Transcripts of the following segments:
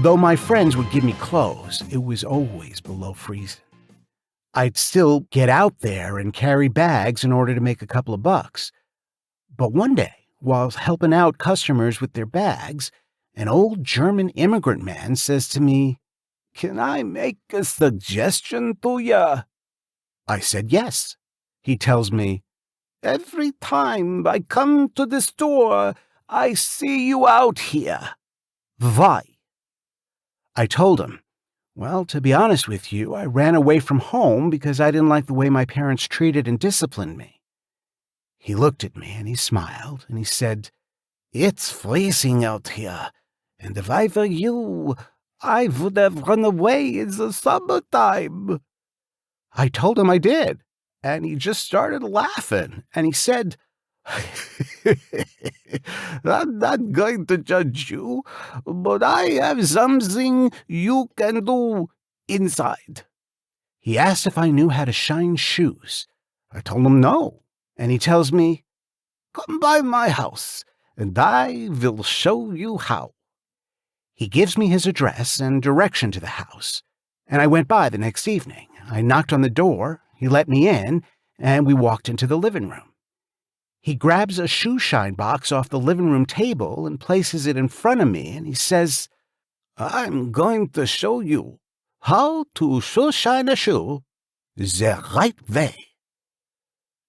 Though my friends would give me clothes, it was always below freezing. I'd still get out there and carry bags in order to make a couple of bucks. But one day, while helping out customers with their bags, an old German immigrant man says to me, "Can I make a suggestion to ya?" I said yes. He tells me, "Every time I come to the store, I see you out here. Why?" I told him, "Well, to be honest with you, I ran away from home because I didn't like the way my parents treated and disciplined me." He looked at me and he smiled and he said, "It's freezing out here, and if I were you, I would have run away in the summertime." I told him I did, and he just started laughing, and he said, "I'm not going to judge you, but I have something you can do inside." He asked if I knew how to shine shoes. I told him no, and he tells me, "Come by my house, and I will show you how." He gives me his address and direction to the house, and I went by the next evening. I knocked on the door, he let me in, and we walked into the living room. He grabs a shoe shine box off the living room table and places it in front of me, and he says, "I'm going to show you how to shoe shine a shoe the right way."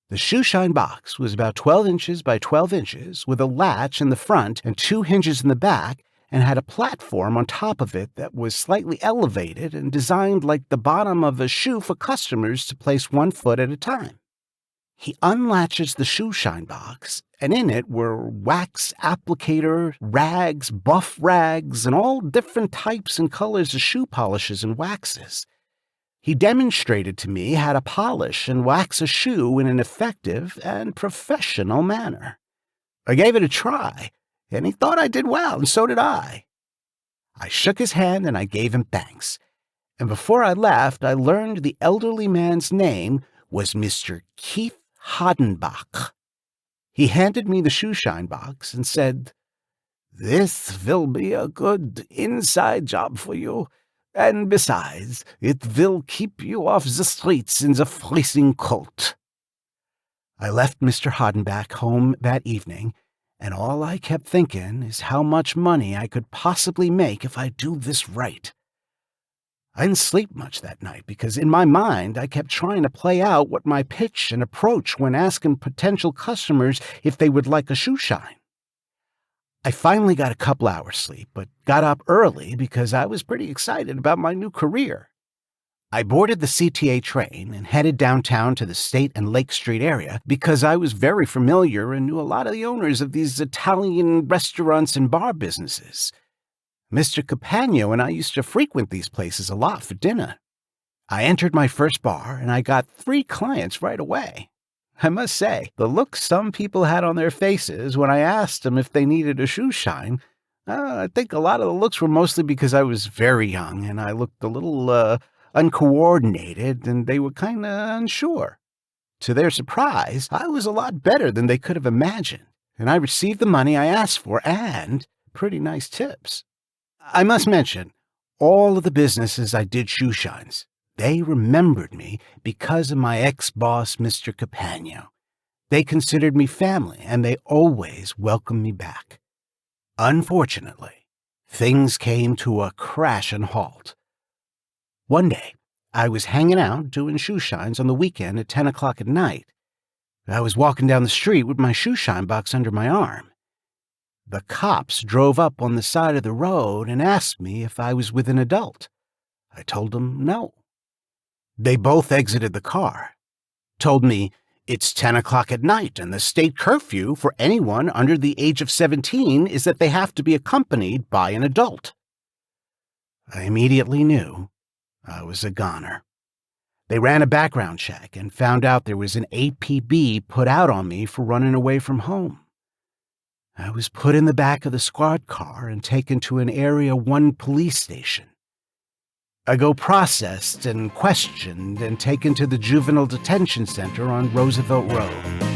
The shoe shine box was about 12 inches by 12 inches, with a latch in the front and 2 hinges in the back, and had a platform on top of it that was slightly elevated and designed like the bottom of a shoe for customers to place 1 foot at a time. He unlatches the shoe shine box, and in it were wax applicator, rags, buff rags, and all different types and colors of shoe polishes and waxes. He demonstrated to me how to polish and wax a shoe in an effective and professional manner. I gave it a try, and he thought I did well, and so did I. I shook his hand and I gave him thanks, and before I left, I learned the elderly man's name was Mr. Keith Hodenbach. He handed me the shoe shine box and said, "This will be a good inside job for you, and besides, it will keep you off the streets in the freezing cold." I left Mr. Hodenbach home that evening, and all I kept thinking is how much money I could possibly make if I do this right. I didn't sleep much that night because in my mind I kept trying to play out what my pitch and approach when asking potential customers if they would like a shoe shine. I finally got a couple hours sleep, but got up early because I was pretty excited about my new career. I boarded the CTA train and headed downtown to the State and Lake Street area because I was very familiar and knew a lot of the owners of these Italian restaurants and bar businesses. Mr. Capagno and I used to frequent these places a lot for dinner. I entered my first bar and I got 3 clients right away. I must say, the look some people had on their faces when I asked them if they needed a shoe shine, I think a lot of the looks were mostly because I was very young and I looked a little uncoordinated and they were kind of unsure. To their surprise, I was a lot better than they could have imagined, and I received the money I asked for and pretty nice tips. I must mention, all of the businesses I did shoe shines, they remembered me because of my ex-boss, Mr. Capagno. They considered me family, and they always welcomed me back. Unfortunately, things came to a crashing halt. One day, I was hanging out doing shoe shines on the weekend at 10 o'clock at night. I was walking down the street with my shoe shine box under my arm. The cops drove up on the side of the road and asked me if I was with an adult. I told them no. They both exited the car, told me it's 10 o'clock at night and the state curfew for anyone under the age of 17 is that they have to be accompanied by an adult. I immediately knew I was a goner. They ran a background check and found out there was an APB put out on me for running away from home. I was put in the back of the squad car and taken to an Area 1 police station. I go processed and questioned and taken to the juvenile detention center on Roosevelt Road.